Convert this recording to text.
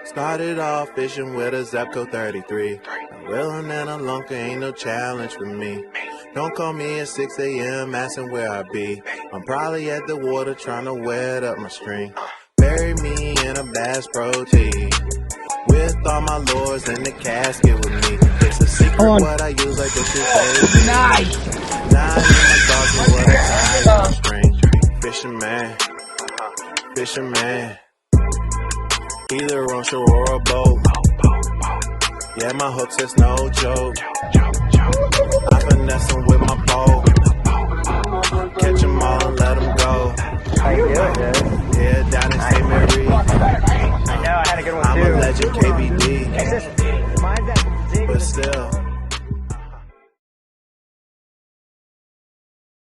Started off fishing with a Zepco 33. A reeling and a lunker ain't no challenge for me. Don't call me at 6 a.m. asking where I be. I'm probably at the water trying to wet up my string. Bury me in a Bass Pro tee, with all my lures in the casket with me. It's a secret what I use like this is baby. Nice. Now in my thoughts and what a time on string. Fisherman. Either on shore or a boat. Yeah, my hooks is no joke. I finesse 'em with my pole. Catch 'em all and let 'em go. How you doing, dude? Yeah, down in St. Mary. I know, I had a good one too. I'm a legend, KBD. It's just, mine's at But still.